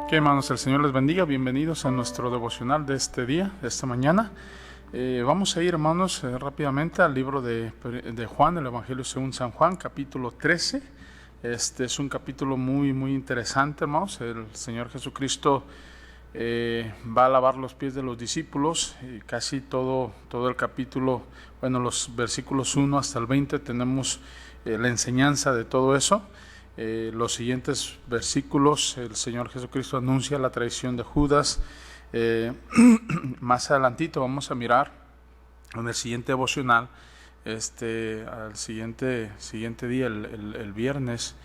Que hermanos, el Señor les bendiga. Bienvenidos a nuestro devocional de este día, de esta mañana. Vamos a ir, hermanos, rápidamente al libro de Juan, el Evangelio según San Juan, capítulo 13. Este es un capítulo muy interesante, hermanos. El Señor Jesucristo va a lavar los pies de los discípulos. Y casi todo el capítulo, bueno, los versículos 1 hasta el 20 tenemos la enseñanza de todo eso. Los siguientes versículos, el Señor Jesucristo anuncia la traición de Judas. Más adelantito vamos a mirar en el siguiente devocional, al siguiente día, el viernes,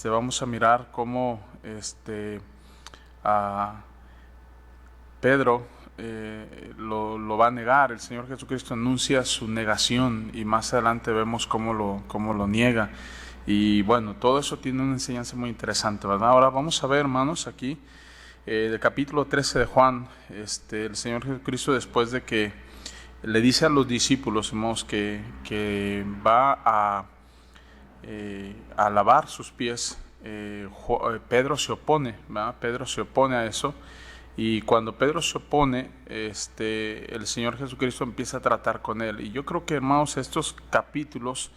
vamos a mirar cómo a Pedro lo va a negar. El Señor Jesucristo anuncia su negación y más adelante vemos cómo lo niega. Y bueno, todo eso tiene una enseñanza muy interesante, ¿verdad? Ahora vamos a ver, hermanos, aquí del capítulo 13 de Juan, el Señor Jesucristo, después de que le dice a los discípulos, hermanos, que va a lavar sus pies, Pedro se opone, ¿verdad? Pedro se opone a eso. Y cuando Pedro se opone, el Señor Jesucristo empieza a tratar con él. Y yo creo que, hermanos, estos capítulos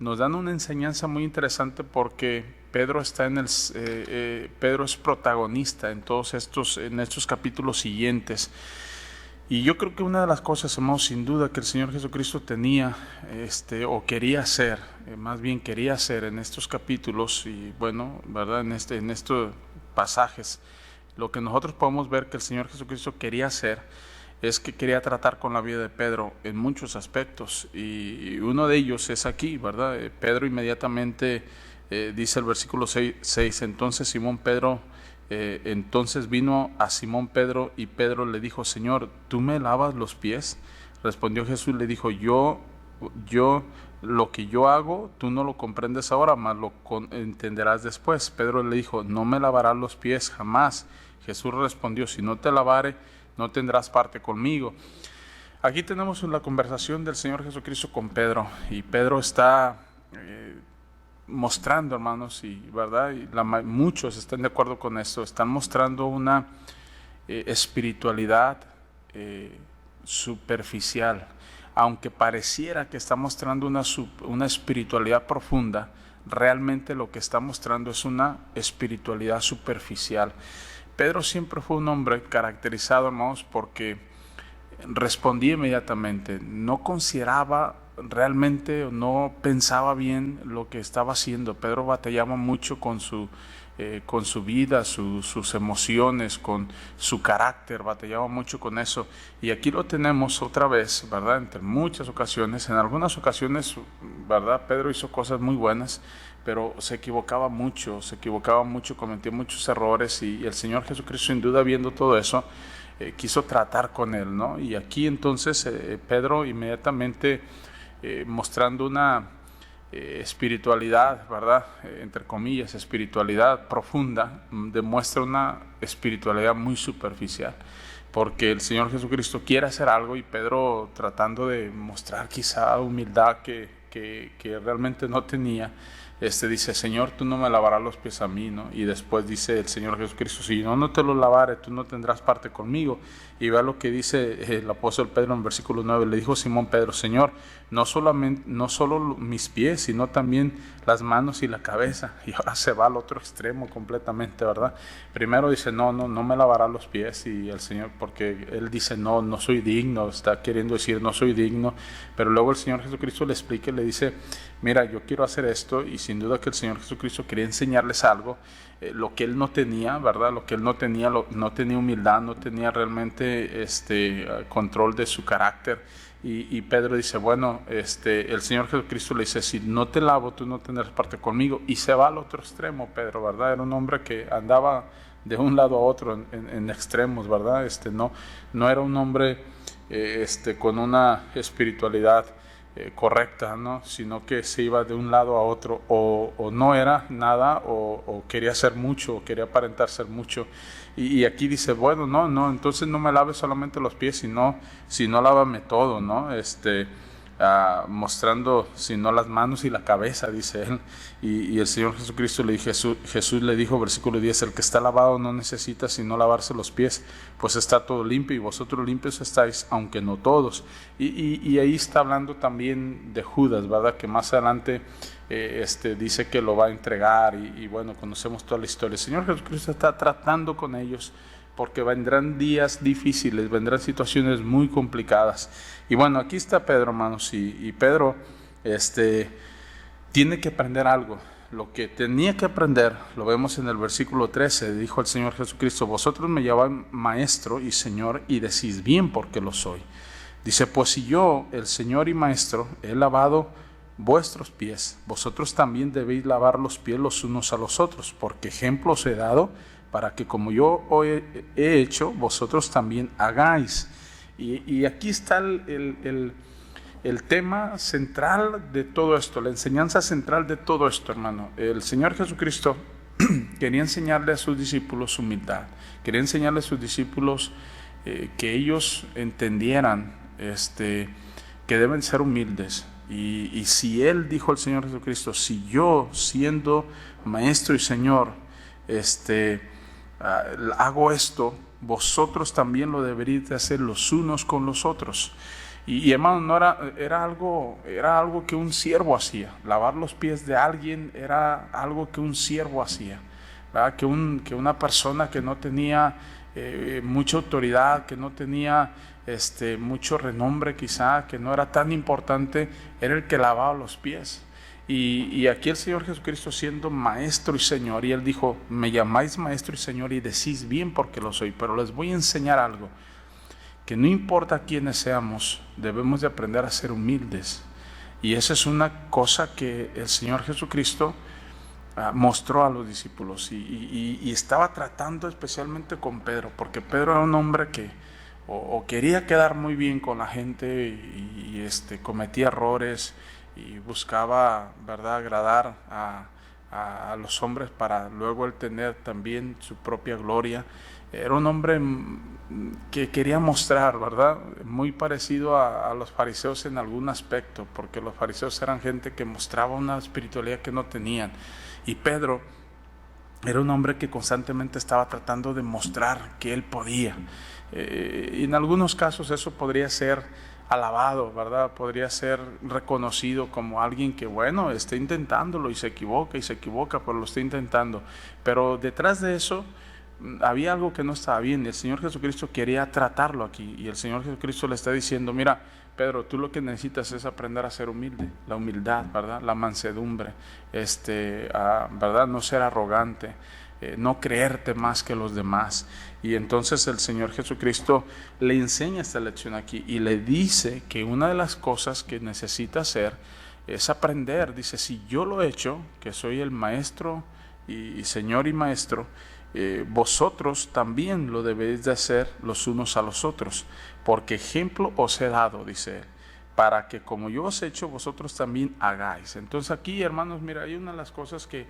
nos dan una enseñanza muy interesante porque Pedro está Pedro es protagonista en estos capítulos siguientes. Y yo creo que una de las cosas, hermanos, sin duda que el Señor Jesucristo tenía o quería hacer, más bien quería hacer en estos capítulos y bueno, verdad, en estos pasajes, lo que nosotros podemos ver que el Señor Jesucristo quería hacer es que quería tratar con la vida de Pedro en muchos aspectos, y uno de ellos es aquí, ¿verdad? Pedro inmediatamente, dice el versículo 6, entonces vino a Simón Pedro, y Pedro le dijo: Señor, ¿tú me lavas los pies? Respondió Jesús, le dijo: yo lo que yo hago, tú no lo comprendes ahora, mas lo entenderás después. Pedro le dijo: no me lavarás los pies jamás. Jesús respondió: si no te lavare, no tendrás parte conmigo. Aquí tenemos la conversación del Señor Jesucristo con Pedro, y Pedro está mostrando, hermanos, y verdad, y muchos están de acuerdo con esto, están mostrando una espiritualidad superficial, aunque pareciera que está mostrando una espiritualidad profunda. Realmente lo que está mostrando es una espiritualidad superficial. Pedro siempre fue un hombre caracterizado, hermanos, porque respondía inmediatamente, no consideraba realmente, no pensaba bien lo que estaba haciendo. Pedro batallaba mucho con su vida, sus emociones, con su carácter, batallaba mucho con eso. Y aquí lo tenemos otra vez, ¿verdad? Entre muchas ocasiones, en algunas ocasiones, ¿verdad? Pedro hizo cosas muy buenas, pero se equivocaba mucho, cometía muchos errores, y el Señor Jesucristo, sin duda, viendo todo eso, quiso tratar con él, ¿no? Y aquí entonces Pedro inmediatamente, mostrando una espiritualidad, ¿verdad? Entre comillas, espiritualidad profunda, demuestra una espiritualidad muy superficial, porque el Señor Jesucristo quiere hacer algo y Pedro, tratando de mostrar quizá humildad que realmente no tenía, dice: Señor, tú no me lavarás los pies a mí, ¿no? Y después dice el Señor Jesucristo: si no te los lavare, tú no tendrás parte conmigo. Y vea lo que dice el apóstol Pedro en versículo 9. Le dijo Simón Pedro: Señor, no solo mis pies, sino también las manos y la cabeza. Y ahora se va al otro extremo completamente, ¿verdad? Primero dice: no me lavarás los pies, y el Señor, porque él dice: no soy digno, está queriendo decir no soy digno. Pero luego el Señor Jesucristo le explica y le dice: mira, yo quiero hacer esto. Y sin duda que el Señor Jesucristo quería enseñarles algo, lo que él no tenía, ¿verdad? Lo que él no tenía, no tenía humildad, no tenía realmente control de su carácter. Y Pedro dice: bueno, el Señor Jesucristo le dice: si no te lavo, tú no tendrás parte conmigo. Y se va al otro extremo, Pedro, ¿verdad? Era un hombre que andaba de un lado a otro en extremos, ¿verdad? No era un hombre con una espiritualidad correcta, ¿no? Sino que se iba de un lado a otro, o no era nada, o quería ser mucho, o quería aparentar ser mucho. Y aquí dice: bueno, no, entonces no me laves solamente los pies, sino lávame todo, ¿no? mostrando, si no las manos y la cabeza, dice él. Y el Señor Jesucristo Jesús le dijo, versículo 10, el que está lavado no necesita sino lavarse los pies, pues está todo limpio, y vosotros limpios estáis, aunque no todos. Y ahí está hablando también de Judas, ¿verdad? Que más adelante dice que lo va a entregar, y bueno, conocemos toda la historia. El Señor Jesucristo está tratando con ellos, porque vendrán días difíciles, vendrán situaciones muy complicadas. Y bueno, aquí está Pedro, hermanos, y Pedro tiene que aprender algo. Lo que tenía que aprender, lo vemos en el versículo 13, dijo el Señor Jesucristo, vosotros me llamáis maestro y Señor, y decís bien porque lo soy. Dice, pues si yo, el Señor y Maestro, he lavado vuestros pies, vosotros también debéis lavar los pies los unos a los otros, porque ejemplo os he dado, para que como yo hoy he hecho, vosotros también hagáis. Y aquí está el tema central de todo esto, la enseñanza central de todo esto, hermano. El Señor Jesucristo quería enseñarle a sus discípulos humildad, quería enseñarle a sus discípulos que ellos entendieran que deben ser humildes. Y si Él, dijo el Señor Jesucristo, si yo, siendo Maestro y Señor, hago esto, vosotros también lo deberíais de hacer los unos con los otros. Y hermano, no era algo que un siervo hacía. Lavar los pies de alguien era algo que un siervo hacía, ¿verdad? Que una persona que no tenía mucha autoridad, que no tenía mucho renombre, quizá, que no era tan importante, era el que lavaba los pies. Y aquí el Señor Jesucristo, siendo Maestro y Señor, y Él dijo, me llamáis Maestro y Señor y decís bien porque lo soy, pero les voy a enseñar algo, que no importa quiénes seamos, debemos de aprender a ser humildes. Y esa es una cosa que el Señor Jesucristo mostró a los discípulos, y estaba tratando especialmente con Pedro, porque Pedro era un hombre que o quería quedar muy bien con la gente, y cometía errores, y buscaba, ¿verdad?, agradar a los hombres para luego él tener también su propia gloria. Era un hombre que quería mostrar, ¿verdad?, muy parecido a los fariseos en algún aspecto, porque los fariseos eran gente que mostraba una espiritualidad que no tenían. Y Pedro era un hombre que constantemente estaba tratando de mostrar que él podía. Y en algunos casos eso podría ser alabado, ¿verdad? Podría ser reconocido como alguien que, bueno, está intentándolo y se equivoca, pero lo está intentando. Pero detrás de eso había algo que no estaba bien, y el Señor Jesucristo quería tratarlo aquí, y el Señor Jesucristo le está diciendo, mira, Pedro, tú lo que necesitas es aprender a ser humilde, la humildad, ¿verdad? La mansedumbre, ¿verdad? No ser arrogante, no creerte más que los demás. Y entonces el Señor Jesucristo le enseña esta lección aquí y le dice que una de las cosas que necesita hacer es aprender. Dice, si yo lo he hecho, que soy el Maestro y Señor y Maestro, vosotros también lo debéis de hacer los unos a los otros, porque ejemplo os he dado, dice él, para que como yo os he hecho, vosotros también hagáis. Entonces aquí, hermanos, mira, hay una de las cosas que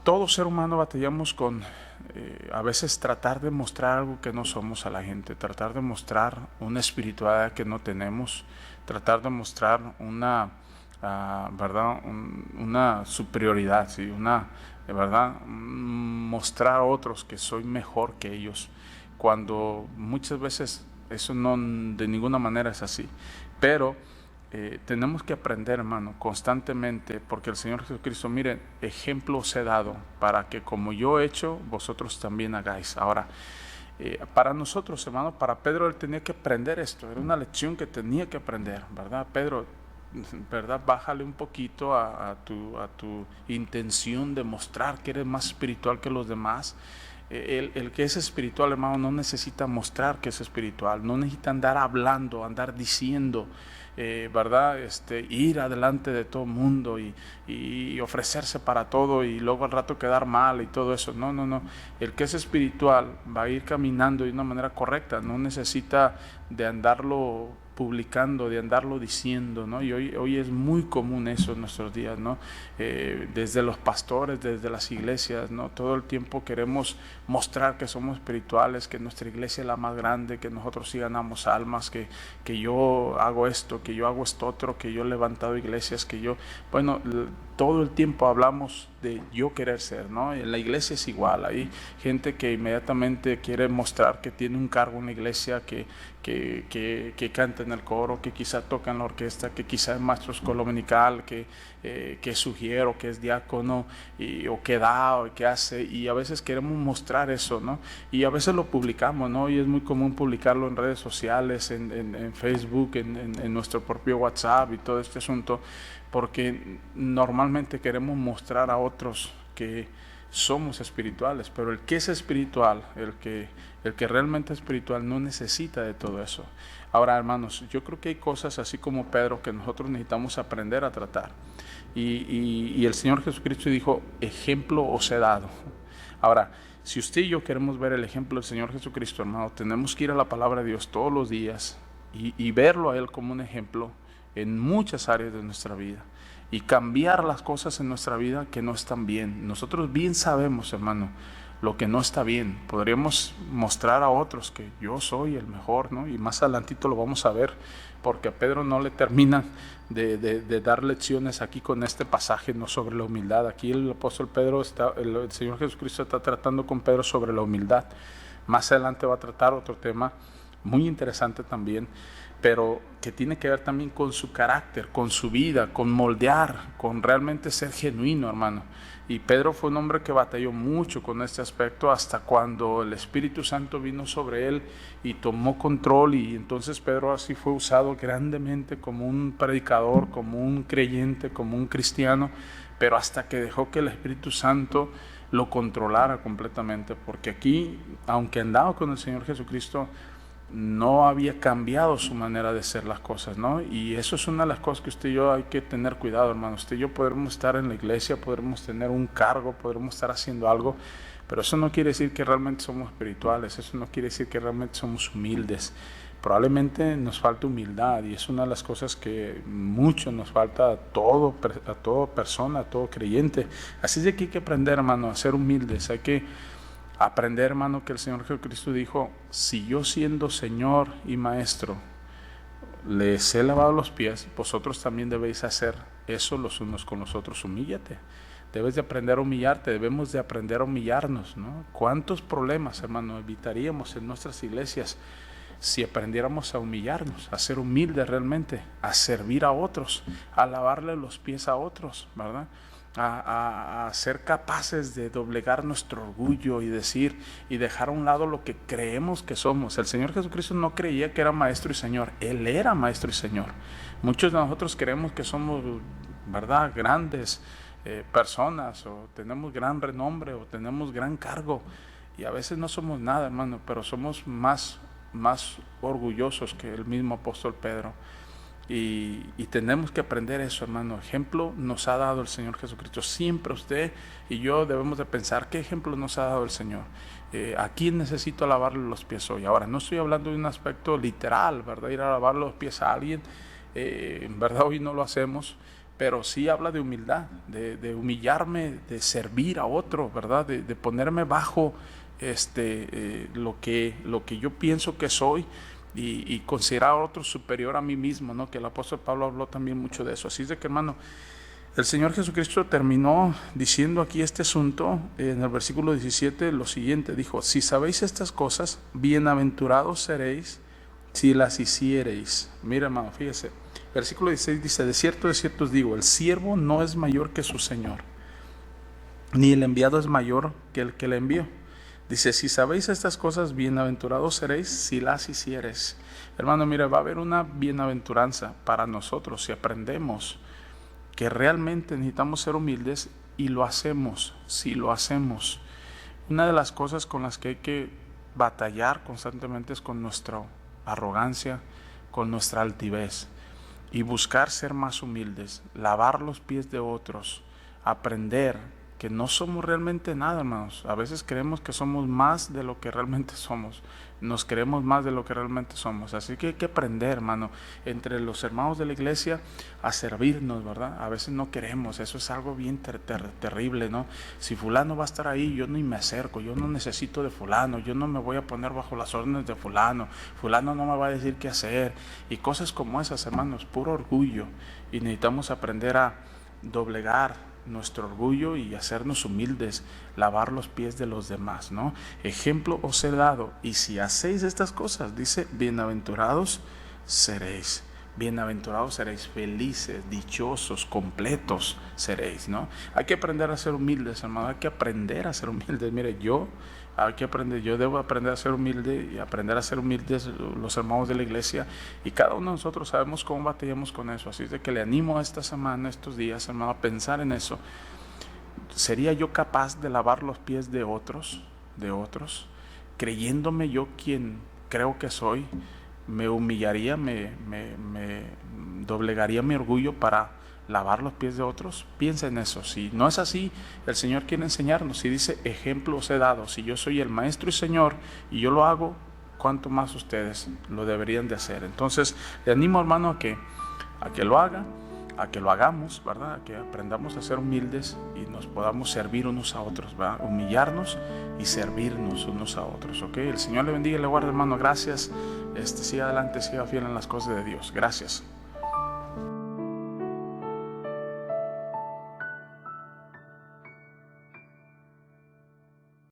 todo ser humano batallamos con, a veces tratar de mostrar algo que no somos a la gente, tratar de mostrar una espiritualidad que no tenemos, tratar de mostrar una, ¿verdad?, una superioridad, ¿sí? ¿Verdad?, mostrar a otros que soy mejor que ellos, cuando muchas veces eso no, de ninguna manera es así. Pero tenemos que aprender, hermano, constantemente, porque el Señor Jesucristo, miren, ejemplo os he dado, para que como yo he hecho, vosotros también hagáis. Ahora, para nosotros, hermano, para Pedro, él tenía que aprender esto, era una lección que tenía que aprender, ¿verdad? Pedro, ¿verdad?, bájale un poquito a tu intención de mostrar que eres más espiritual que los demás. El que es espiritual, hermano, no necesita mostrar que es espiritual, no necesita andar hablando, andar diciendo, ¿verdad?, ir adelante de todo el mundo y ofrecerse para todo y luego al rato quedar mal y todo eso. No. El que es espiritual va a ir caminando de una manera correcta, no necesita de andarlo publicando, de andarlo diciendo, ¿no? Y hoy es muy común eso en nuestros días, ¿no? Desde los pastores, desde las iglesias, ¿no? Todo el tiempo queremos mostrar que somos espirituales, que nuestra iglesia es la más grande, que nosotros sí ganamos almas, que yo hago esto, que yo hago esto otro, que yo he levantado iglesias, que yo, bueno, todo el tiempo hablamos de yo querer ser, ¿no? En la iglesia es igual, hay gente que inmediatamente quiere mostrar que tiene un cargo en la iglesia, que canta en el coro, que quizá toca en la orquesta, que quizá es maestro escuela dominical, que sugiere, que es diácono, o que da, o que hace, y a veces queremos mostrar eso, ¿no? Y a veces lo publicamos, ¿no? Y es muy común publicarlo en redes sociales, en Facebook, en nuestro propio WhatsApp y todo este asunto, porque normalmente queremos mostrar a otros que somos espirituales, pero el que es espiritual, el que realmente es espiritual, no necesita de todo eso. Ahora, hermanos, yo creo que hay cosas así como Pedro que nosotros necesitamos aprender a tratar. Y el Señor Jesucristo dijo, ejemplo os he dado. Ahora, si usted y yo queremos ver el ejemplo del Señor Jesucristo, hermano, tenemos que ir a la palabra de Dios todos los días y verlo a Él como un ejemplo en muchas áreas de nuestra vida y cambiar las cosas en nuestra vida que no están bien. Nosotros bien sabemos, hermano, lo que no está bien. Podríamos mostrar a otros que yo soy el mejor, ¿no? Y más adelantito lo vamos a ver, porque a Pedro no le terminan de dar lecciones aquí con este pasaje, no sobre la humildad. Aquí el apóstol Pedro, el Señor Jesucristo está tratando con Pedro sobre la humildad. Más adelante va a tratar otro tema muy interesante también, pero que tiene que ver también con su carácter, con su vida, con moldear, con realmente ser genuino, hermano. Y Pedro fue un hombre que batalló mucho con este aspecto hasta cuando el Espíritu Santo vino sobre él y tomó control, y entonces Pedro así fue usado grandemente como un predicador, como un creyente, como un cristiano, pero hasta que dejó que el Espíritu Santo lo controlara completamente, porque aquí, aunque andaba con el Señor Jesucristo, no había cambiado su manera de hacer las cosas, ¿no? Y eso es una de las cosas que usted y yo hay que tener cuidado, hermano. Usted y yo podremos estar en la iglesia, podremos tener un cargo, podremos estar haciendo algo, pero eso no quiere decir que realmente somos espirituales, eso no quiere decir que realmente somos humildes. Probablemente nos falta humildad, y es una de las cosas que mucho nos falta a toda persona, a todo creyente. Así es que hay que aprender, hermano, a ser humildes. Hay que aprender, hermano, que el Señor Jesucristo dijo, si yo siendo Señor y Maestro les he lavado los pies, vosotros también debéis hacer eso los unos con los otros. Humíllate, debes de aprender a humillarte, debemos de aprender a humillarnos, ¿no? ¿Cuántos problemas, hermano, evitaríamos en nuestras iglesias si aprendiéramos a humillarnos, a ser humildes realmente, a servir a otros, a lavarle los pies a otros, ¿verdad? A ser capaces de doblegar nuestro orgullo y decir y dejar a un lado lo que creemos que somos. El Señor Jesucristo no creía que era maestro y Señor, Él era maestro y Señor. Muchos de nosotros creemos que somos, ¿verdad?, grandes personas, o tenemos gran renombre, o tenemos gran cargo, y a veces no somos nada, hermano, pero somos más orgullosos que el mismo apóstol Pedro. Y tenemos que aprender eso, hermano. Ejemplo nos ha dado el Señor Jesucristo. Siempre usted y yo debemos de pensar, ¿qué ejemplo nos ha dado el Señor? ¿A quién necesito lavarle los pies hoy? Ahora, no estoy hablando de un aspecto literal, ¿verdad? Ir a lavar los pies a alguien. En verdad hoy no lo hacemos, pero sí habla de humildad, de humillarme, de servir a otro, ¿verdad? De ponerme bajo lo que yo pienso que soy, y considerar a otro superior a mí mismo, ¿no? Que el apóstol Pablo habló también mucho de eso. Así es de que, hermano, el Señor Jesucristo terminó diciendo aquí este asunto en el versículo 17, lo siguiente, dijo, si sabéis estas cosas, bienaventurados seréis si las hiciereis. Mira, hermano, fíjese, versículo 16 dice, de cierto os digo, el siervo no es mayor que su Señor, ni el enviado es mayor que el que le envió. Dice, si sabéis estas cosas, bienaventurados seréis si las hiciereis. Hermano, mira, va a haber una bienaventuranza para nosotros si aprendemos que realmente necesitamos ser humildes y lo hacemos, si lo hacemos. Una de las cosas con las que hay que batallar constantemente es con nuestra arrogancia, con nuestra altivez, y buscar ser más humildes, lavar los pies de otros, aprender que no somos realmente nada, hermanos. A veces creemos que somos más de lo que realmente somos. Nos creemos más de lo que realmente somos. Así que hay que aprender, hermano, entre los hermanos de la iglesia a servirnos, ¿verdad? A veces no queremos. Eso es algo bien terrible, ¿no? Si fulano va a estar ahí, yo ni me acerco. Yo no necesito de fulano. Yo no me voy a poner bajo las órdenes de fulano. Fulano no me va a decir qué hacer. Y cosas como esas, hermanos, puro orgullo. Y necesitamos aprender a doblegar nuestro orgullo y hacernos humildes, lavar los pies de los demás, ¿no? Ejemplo os he dado, y si hacéis estas cosas, dice, bienaventurados seréis, felices, dichosos, completos seréis, ¿no? Hay que aprender a ser humildes, hermano, hay que aprender a ser humildes. Mire, yo debo aprender a ser humilde y aprender a ser humildes los hermanos de la iglesia, y cada uno de nosotros sabemos cómo batallamos con eso. Así es de que le animo a esta semana, estos días, hermano, a pensar en eso. ¿Sería yo capaz de lavar los pies de otros, creyéndome yo quien creo que soy? Me humillaría, me doblegaría mi orgullo para lavar los pies de otros. Piensa en eso. Si no es así, el Señor quiere enseñarnos. Si dice, ejemplo os he dado, si yo soy el maestro y Señor y yo lo hago, ¿cuánto más ustedes lo deberían de hacer? Entonces le animo, hermano, a que lo haga, a que lo hagamos, ¿verdad? A que aprendamos a ser humildes y nos podamos servir unos a otros, ¿verdad? Humillarnos y servirnos unos a otros, ¿ok? El Señor le bendiga y le guarde, hermano. Gracias. Siga adelante, siga fiel en las cosas de Dios. Gracias.